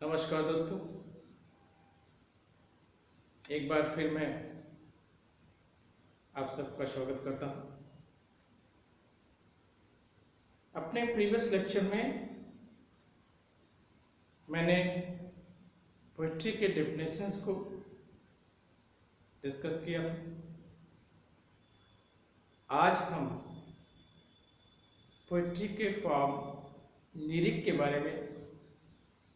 नमस्कार दोस्तों, एक बार फिर मैं आप सबका स्वागत करता हूं। अपने प्रीवियस लेक्चर में मैंने पोइट्री के डेफिनेशंस को डिस्कस किया था। आज हम पोइट्री के फॉर्म लिरिक के बारे में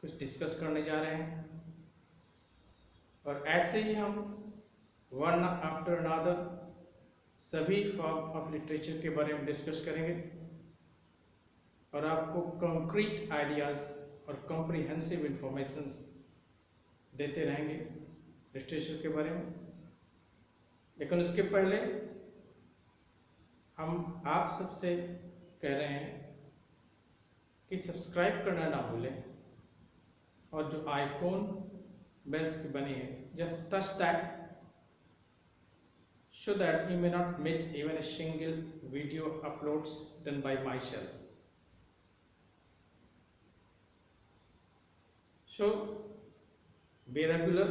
कुछ डिस्कस करने जा रहे हैं और ऐसे ही हम वन आफ्टर अनदर सभी फॉर्म ऑफ लिटरेचर के बारे में डिस्कस करेंगे और आपको कंक्रीट आइडियाज़ और कॉम्प्रिहेंसिव इंफॉर्मेशंस देते रहेंगे लिटरेचर के बारे में। लेकिन उसके पहले हम आप सबसे कह रहे हैं कि सब्सक्राइब करना ना भूलें और जो आइकॉन बेल्स की बनी है just touch that so that you may not miss even a single video uploads done by myself. So be regular,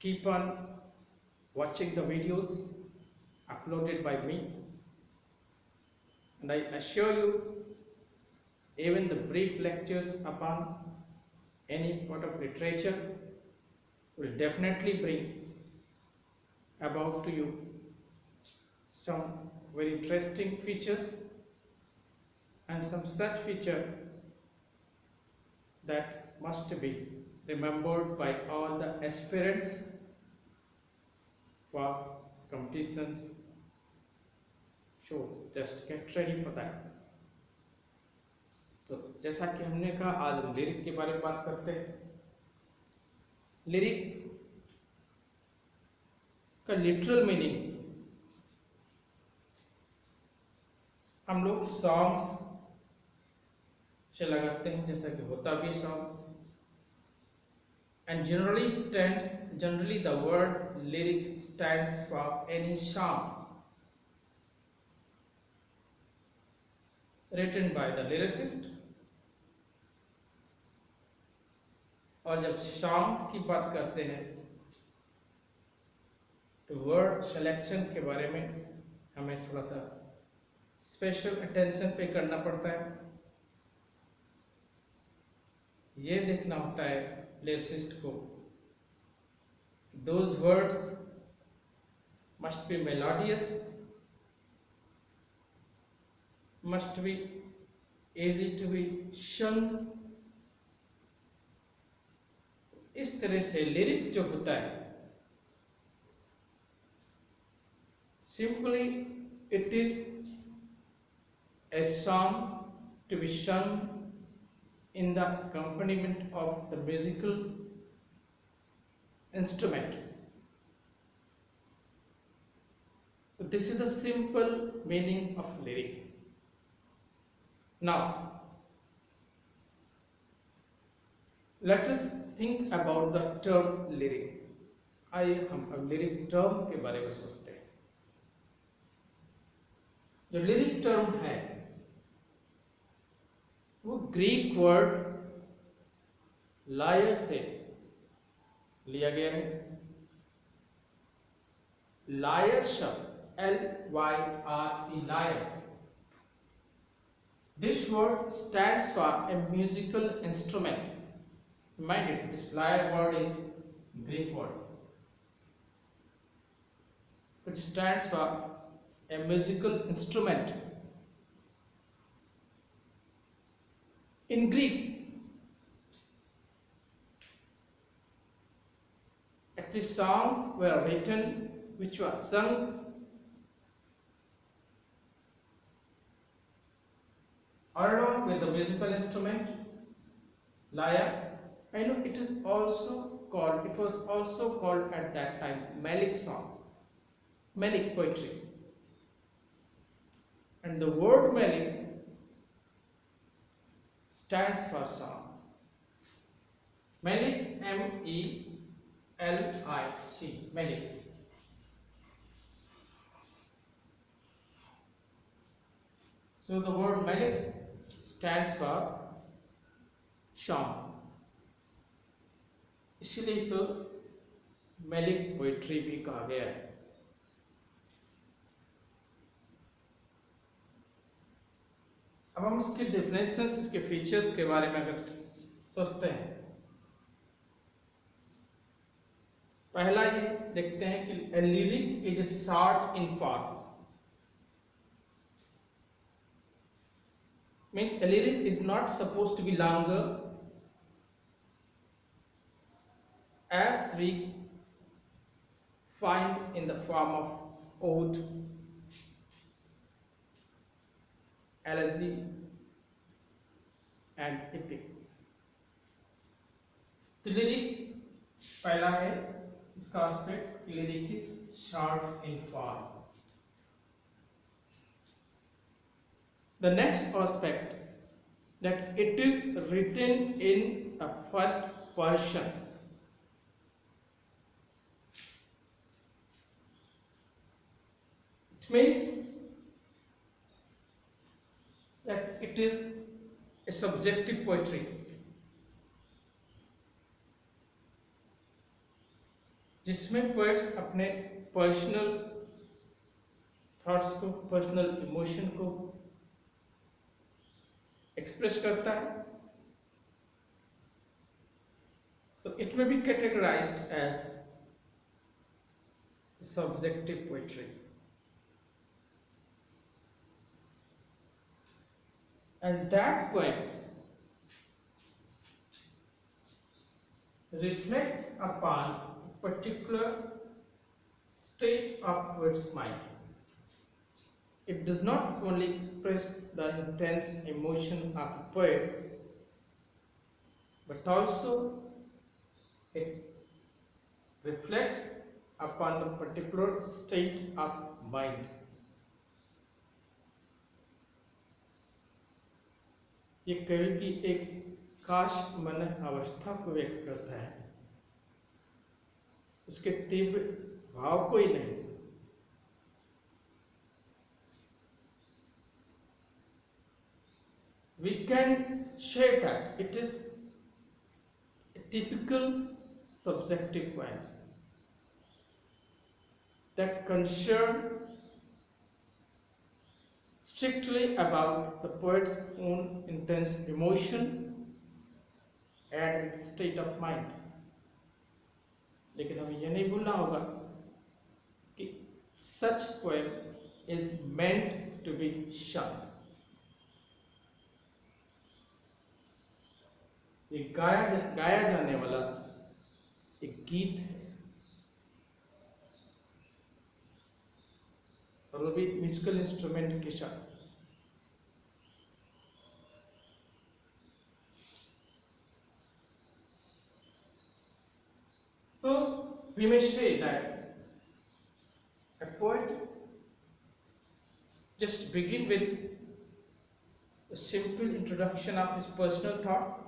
keep on watching the videos uploaded by me, and I assure you even the brief lectures upon any part of literature will definitely bring about to you some very interesting features and some such feature that must be remembered by all the aspirants for competitions. So just get ready for that. तो जैसा कि हमने कहा, आज हम lyric के बारे में बात करते हैं। लिरिक का लिटरल मीनिंग हम लोग सॉन्ग्स से लगाते हैं, जैसा कि होता भी songs, and generally the word lyric stands for any song written by the lyricist. और जब सॉन्ग की बात करते हैं तो वर्ड सिलेक्शन के बारे में हमें थोड़ा सा स्पेशल अटेंशन पे करना पड़ता है। ये देखना होता है लिरिसिस्ट को, those words must be melodious, must be easy to be sung। इस तरह से लिरिक जो होता है, simply it is a song to be sung in the accompaniment of the musical instrument. So this is the simple meaning of lyric. Now let us think about the term lyric. आइए हम अब lyric term के बारे में सोचते हैं। जो lyric term है वो ग्रीक वर्ड लायर से लिया गया है। लायर शब्द LYRE, lyre, this word stands for a musical instrument. Mind it, this lyre word is Greek word which stands for a musical instrument. In Greek, actually songs were written which were sung along with the musical instrument lyre. I know it was also called at that time Melic song, Melic poetry, and the word Melic stands for song. Melic, MELIC, Melic. So the word Melic stands for song. इसलिए इसे malic poetry भी कहा गया है। अब हम इसके definitions, इसके फीचर्स के बारे में अगर सोचते हैं, पहला ये देखते हैं कि a lyric is a short in form, means a lyric is not supposed to be longer as we find in the form of ode, elegy and epic. तो लिरिक पहला है इसका aspect, lyric is short in form. The next aspect, that it is written in a first person. It means that it is a subjective poetry, जिसमें poets अपने personal thoughts को, personal emotion को express करता है. So it may be categorized as subjective poetry. And that poem reflects upon a particular state of poet's mind. It does not only express the intense emotion of the poet, but also it reflects upon the particular state of mind. ये कवि की एक खास मन अवस्था को व्यक्त करता है, उसके तीव्र भाव को ही नहीं. We can say that it is a typical subjective poem that concern strictly about the poet's own intense emotion and his state of mind. लेकिन हमें यह नहीं भूलना होगा कि such poem is meant to be sung. ये गाया जाने वाला एक गीत है, और वो भी म्यूजिकल इंस्ट्रूमेंट के साथ. So we may say that a poet just begin with a simple introduction of his personal thought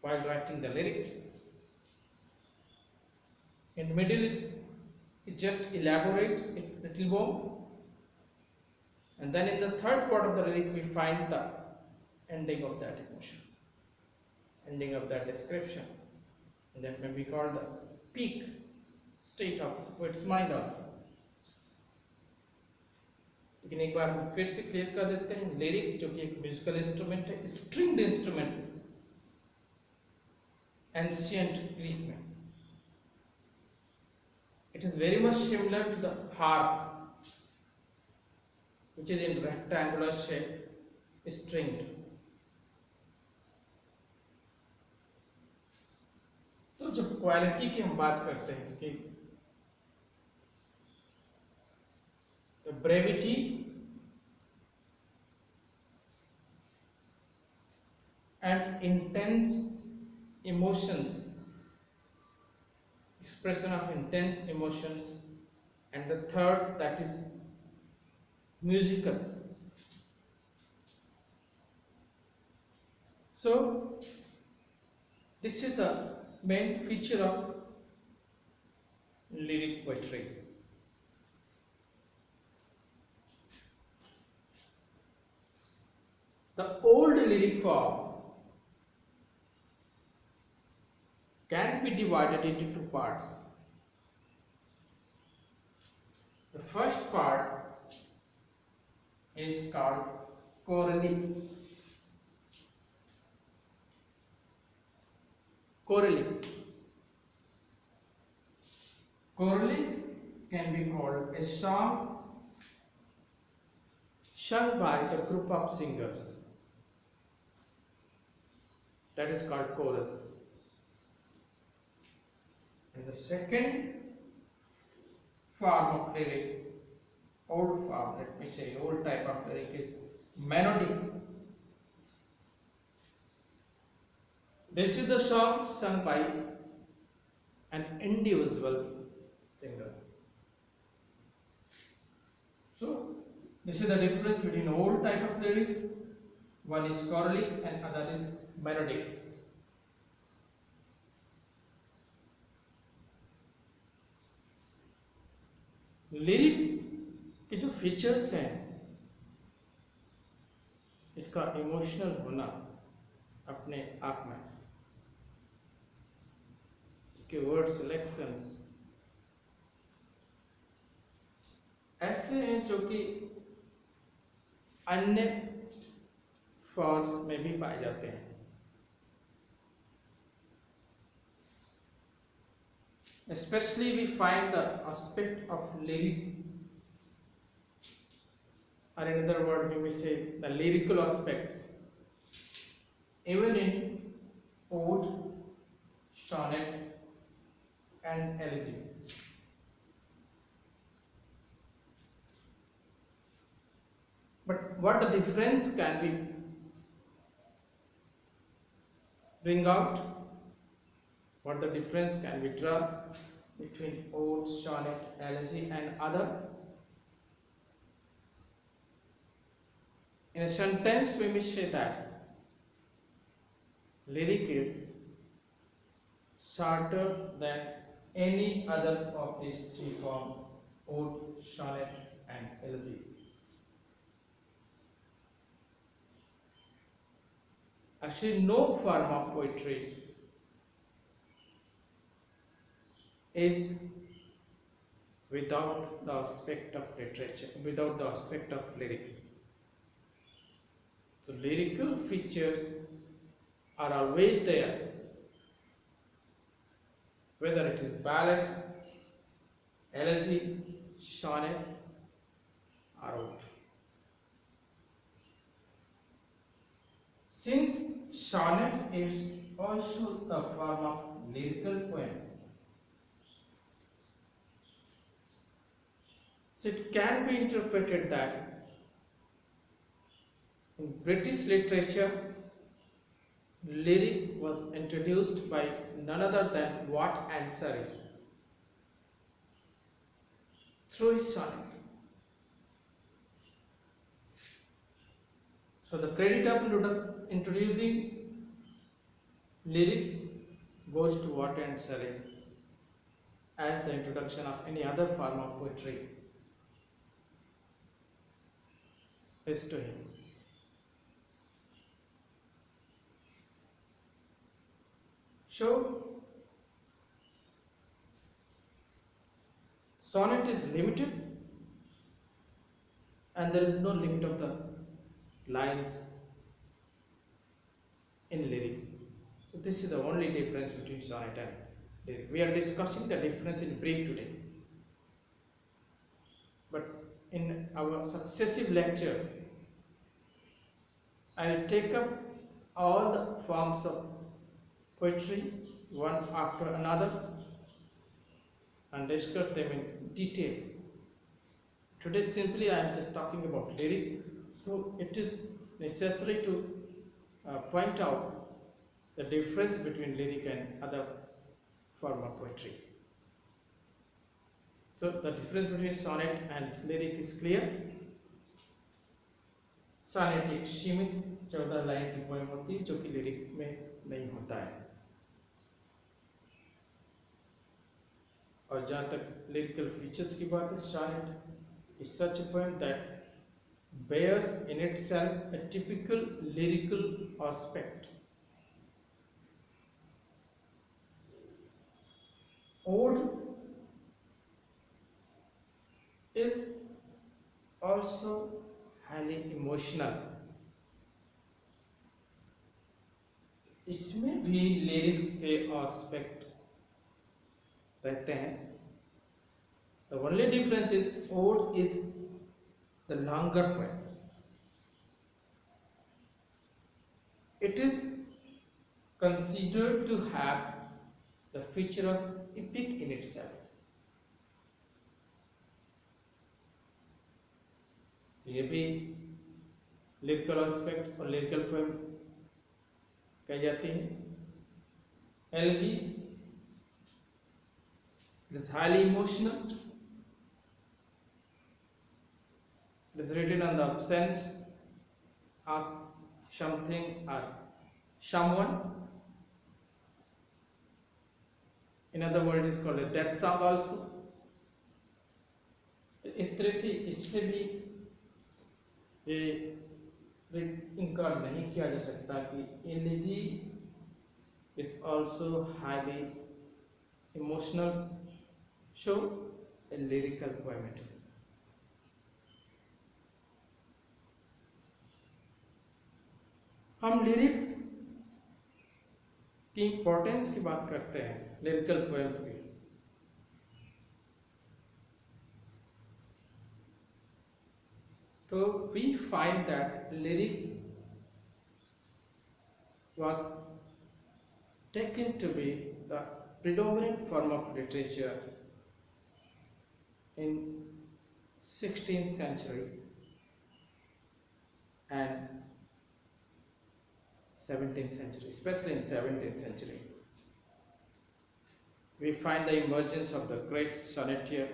while writing the lyrics. In the middle, it just elaborates it a little more, and then in the third part of the lyric we find the ending of that emotion, ending of that description, and that may be called the peak state of the poet's mind also. लेकिन एक बार हम फिर से clear कर देते हैं, lyric जो कि एक म्यूजिकल इंस्ट्रूमेंट है, स्ट्रिंग्ड इंस्ट्रूमेंट एंशिएंट ग्रीक में. It is very much similar to the harp, which is in rectangular shape, stringed. तो जब क्वालिटी की हम बात करते हैं इसकी, the brevity and intense emotions, expression of intense emotions, and the third, that is musical. So this is the main feature of lyric poetry. The old lyric form can be divided into two parts. The first part is called chorale. Chorale. Chorale can be called a song sung by the group of singers. That is called chorus. And the second form of lyric, old form, let me say, old type of lyric is melody. This is the song sung by an individual singer. So, this is the difference between old type of lyric. One is choralic and other is melodic. Lyric के जो features हैं, इसका emotional होना अपने आप में, इसके word selections ऐसे हैं जो कि अन्य फॉर्म्स में भी पाए जाते हैं. Especially we find the aspect of lyric, or in another word we may say the lyrical aspects, even in ode, sonnet and elegy. But what the difference can be bring out, what the difference can be drawn between ode, sonnet, elegy and other? In a sentence we may say that lyric is shorter than any other of these three forms, ode, sonnet and elegy. Actually, no form of poetry is without the aspect of literature, without the aspect of lyric. So lyrical features are always there, whether it is ballad, elegy, sonnet or ode. Since sonnet is also the form of lyrical poem, so it can be interpreted that in British literature, lyric was introduced by none other than Watt and Surrey through his sonnet. So the credit of introducing lyric goes to Watt and Surrey, as the introduction of any other form of poetry is to him. So sonnet is limited and there is no limit of the lines in lyric. So this is the only difference between sonnet and lyric. We are discussing the difference in brief today, but in our successive lecture I will take up all the forms of poetry one after another and discuss them in detail. Today simply I am just talking about lyric, so it is necessary to point out the difference between lyric and other form of poetry. So the difference between sonnet and lyric is clear. sonnet एक सीमित 14 line की poem होती है जो कि lyric में नहीं होता है, और जहाँ तक लिरिकल फीचर्स की बात है, sonnet is such a poem that bears in itself a typical lyrical aspect. is also highly emotional. इसमें भी लिरिक्स के एस्पेक्ट रहते हैं. The only difference is ode is the longer poem. It is considered to have the feature of epic in itself. ये भी lyrical aspects और lyrical poem कही जाती है. Elegy is highly emotional. It is written on the absence of something or someone. In other words, it is called a death song also. इस तरह से इससे भी ये इनकार नहीं किया जा सकता कि elegy is also highly emotional show a lyrical poem it is. हम लिरिक्स की इंपॉर्टेंस की बात करते हैं लिरिकल पोएम्स की. तो we find that lyric was taken to be the predominant form of literature in 16th century and 17th century, especially in 17th century. We find the emergence of the great sonneteer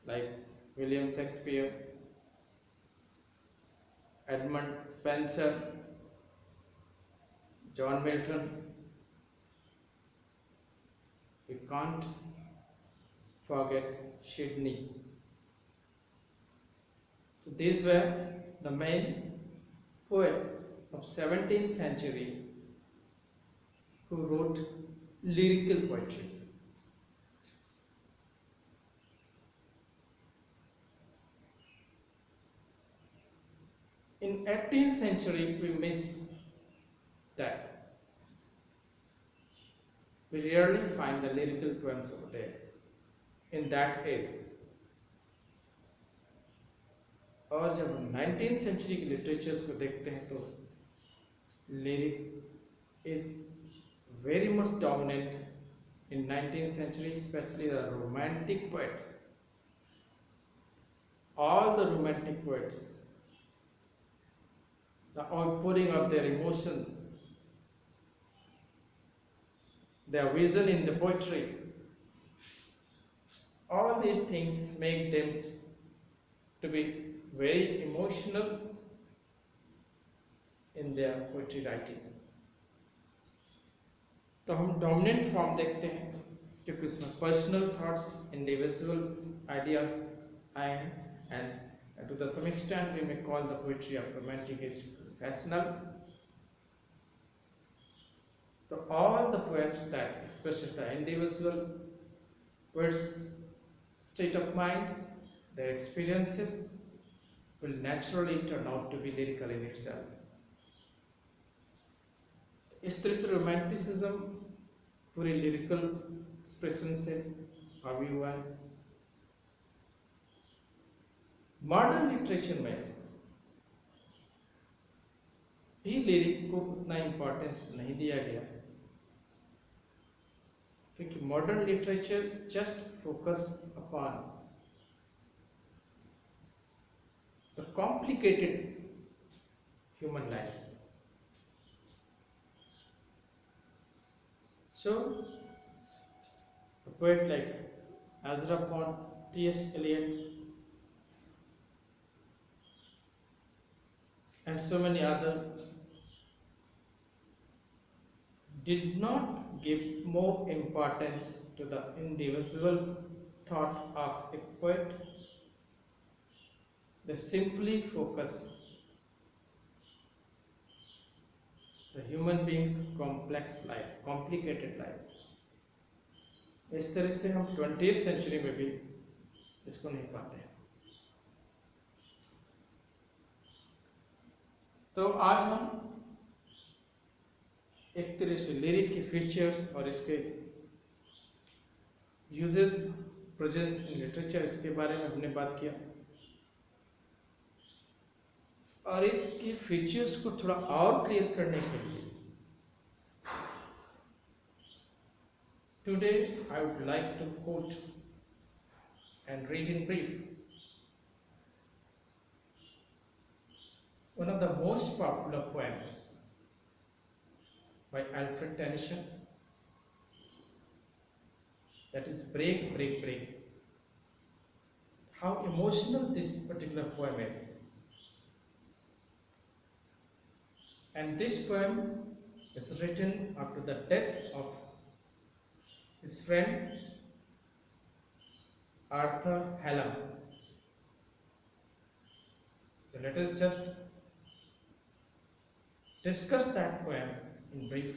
like William Shakespeare, Edmund Spenser, John Milton. We can't forget Sidney. So these were the main poets of 17th century who wrote lyrical poetry. In 18th century we miss that. We rarely find the lyrical poems over there in that age. और जब हम 19th century की literatures को देखते हैं तो lyric is very much dominant in 19th century, especially the romantic poets. All the romantic poets, the outpouring of their emotions, their vision in the poetry, all these things make them to be very emotional in their poetry writing. तो हम dominant form देखते हैं क्योंकि उसमें personal thoughts, individual ideas आए हैं, and to the some extent we may call the poetry of romantic is passional. So all the poems that expresses the individual poet's state of mind, their experiences, will naturally turn out to be lyrical in itself. इस तरह से romanticism पूरे lyrical expression से हावी हुआ है. Modern literature में भी लिरिक को उतना इम्पोर्टेंस नहीं दिया गया क्योंकि modern literature just focus upon the complicated human life. So, a poet like Ezra Pound, T.S. Eliot, and so many others did not give more importance to the individual thought of a poet. They simply focus the human being's complex life, complicated life. इस तरह से हम 20th century में भी इसको नहीं पाते। तो आज हम एक तरह से लिरिक के फीचर्स और इसके यूजेस, प्रेजेंस इन लिटरेचर, इसके बारे में हमने बात किया और इसके फीचर्स को थोड़ा और क्लियर करने के लिए today I would like to quote and read in brief one of the most popular poems by Alfred Tennyson, that is Break, Break, Break. How emotional this particular poem is. And this poem is written after the death of his friend Arthur Hallam. So let us just discuss that poem in brief.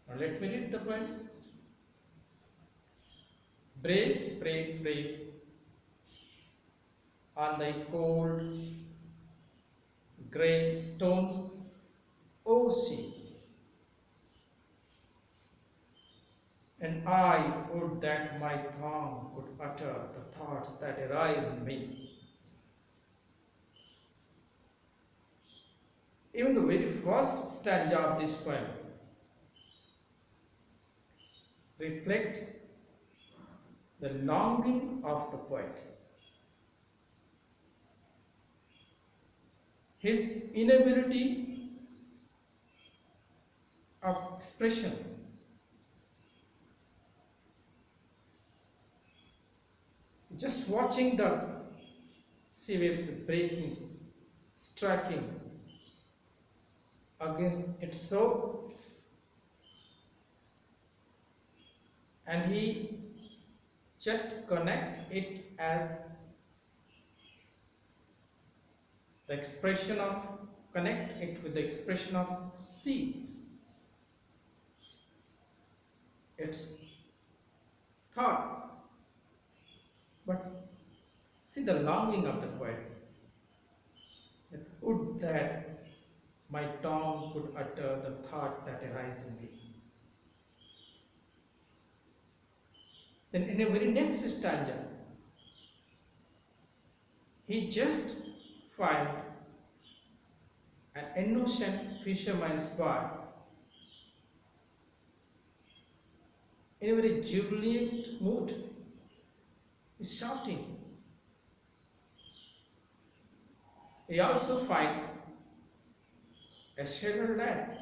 Now let me read the poem. Break, break, break on thy cold grey stones, O sea, and I would that my tongue could utter the thoughts that arise in me. Even the very first stanza of this poem reflects the longing of the poet, his inability of expression, just watching the sea waves breaking, striking against its soul, and he just connect it as the expression of, connect it with the expression of sea, its thought. But see the longing of the poet, that would that my tongue could utter the thought that arises in me. Then in the very next stanza, he just find an innocent fisherman's boy in a very jubilant mood. He's shouting. He also finds a sailor lad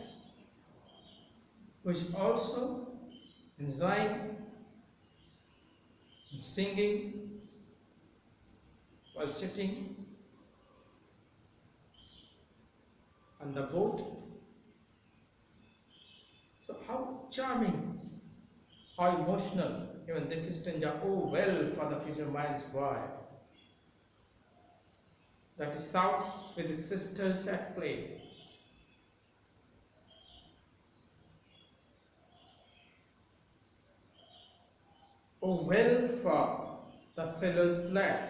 who is also enjoying and singing while sitting on the boat. So how charming, how emotional, even this stanza, oh well for the fisherman's boy, that he shouts with his sisters at play. Oh well for the sailor's lad,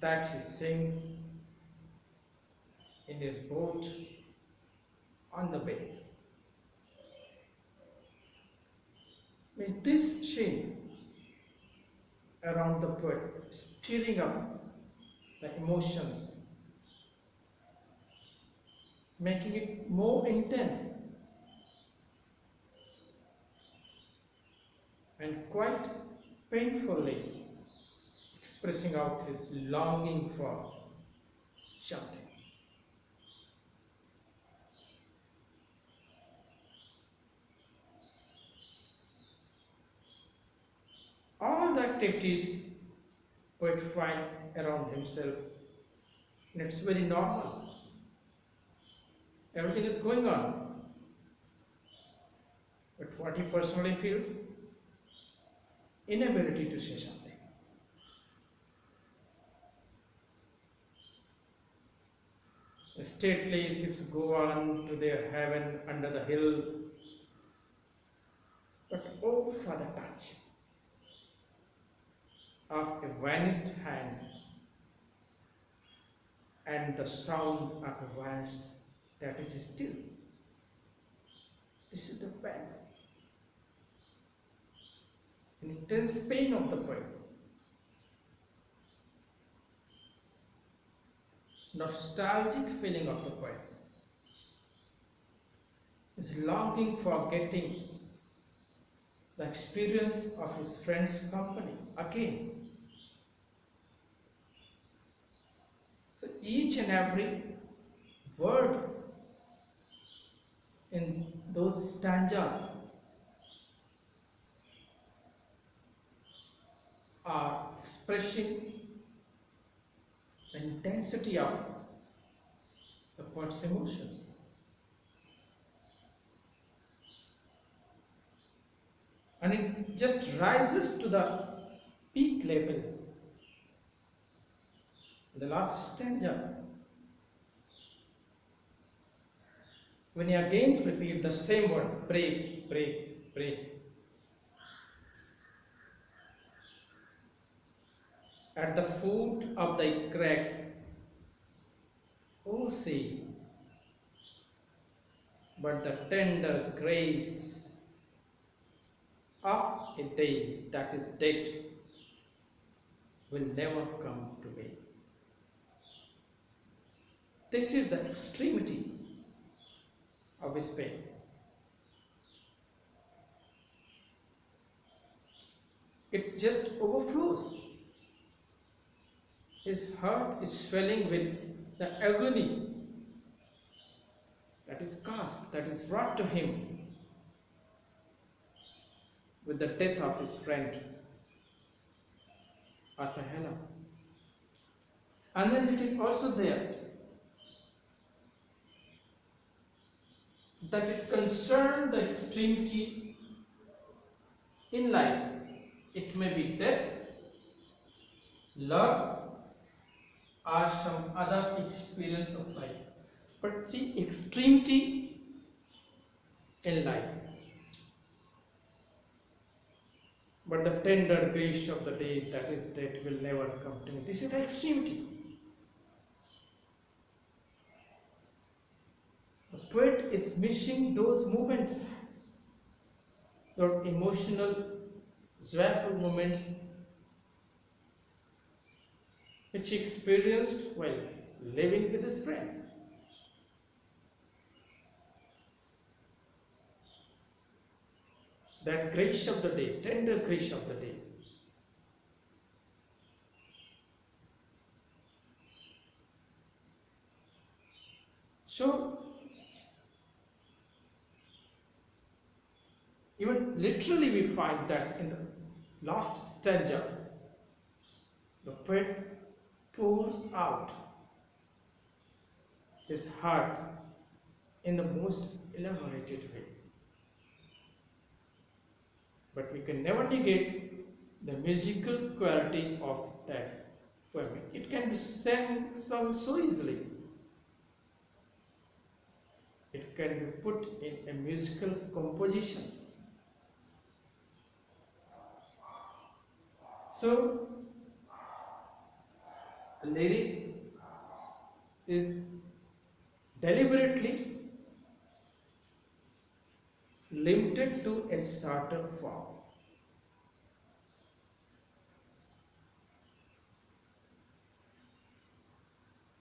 that he sings in his boat on the bay. Means this sheen around the poet, stirring up the emotions, making it more intense and quite painfully expressing out his longing for something. All the activities poet find around himself, and it's very normal. Everything is going on. But what he personally feels, inability to say something. The stately ships go on to their haven under the hill, but oh for the touch. of a vanished hand and the sound of a voice that is still. This is the pain, an intense pain of the poem. Nostalgic feeling of the poem is longing for getting the experience of his friend's company again. So each and every word in those stanzas are expressing the intensity of the poet's emotions. And it just rises to the peak level. The last stanza, when you again repeat the same word, break, break, break, at the foot of thy crack, oh say, but the tender grace of a day that is dead will never come to me. This is the extremity of his pain. It just overflows. His heart is swelling with the agony that is cast, that is brought to him with the death of his friend, Arthur Hela. And then it is also there that it concerned the extremity in life. It may be death, love, or some other experience of life. But see, extremity in life. But the tender grace of the day that is dead will never come to me. This is the extremity. The poet is missing those moments, those emotional, joyful moments which he experienced while living with his friend. That grace of the day, tender grace of the day. So, even literally we find that in the last stanza, the poet pours out his heart in the most elaborated way. But we can never negate the musical quality of that poem. It can be sung so easily. It can be put in a musical composition. So, the lyric is deliberately limited to a shorter form.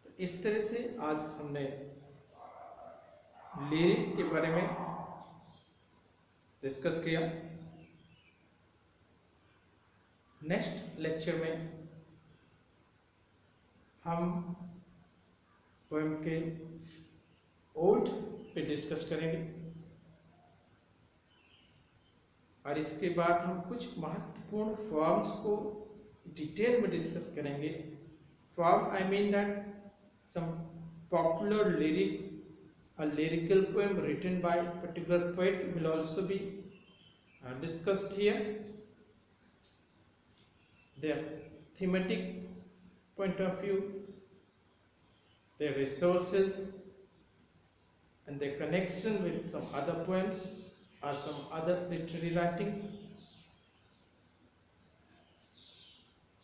तो इस तरह से आज हमने lyric के बारे में discuss किया। नेक्स्ट लेक्चर में हम पोएम के ओल्ड पे डिस्कस करेंगे और इसके बाद हम कुछ महत्वपूर्ण फॉर्म्स को डिटेल में डिस्कस करेंगे। Form I mean that some popular lyric, a lyrical poem written by a particular poet will also be discussed here. Their thematic point of view, their resources, and their connection with some other poems or some other literary writings.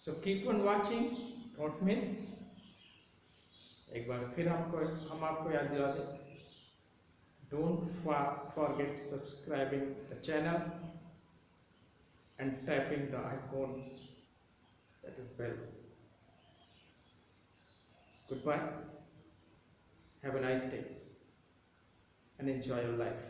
So keep on watching, don't miss. एक बार फिर हम आपको याद दिला दें, don't forget subscribing the channel and tapping the icon, that is bell. Goodbye, have a nice day and enjoy your life.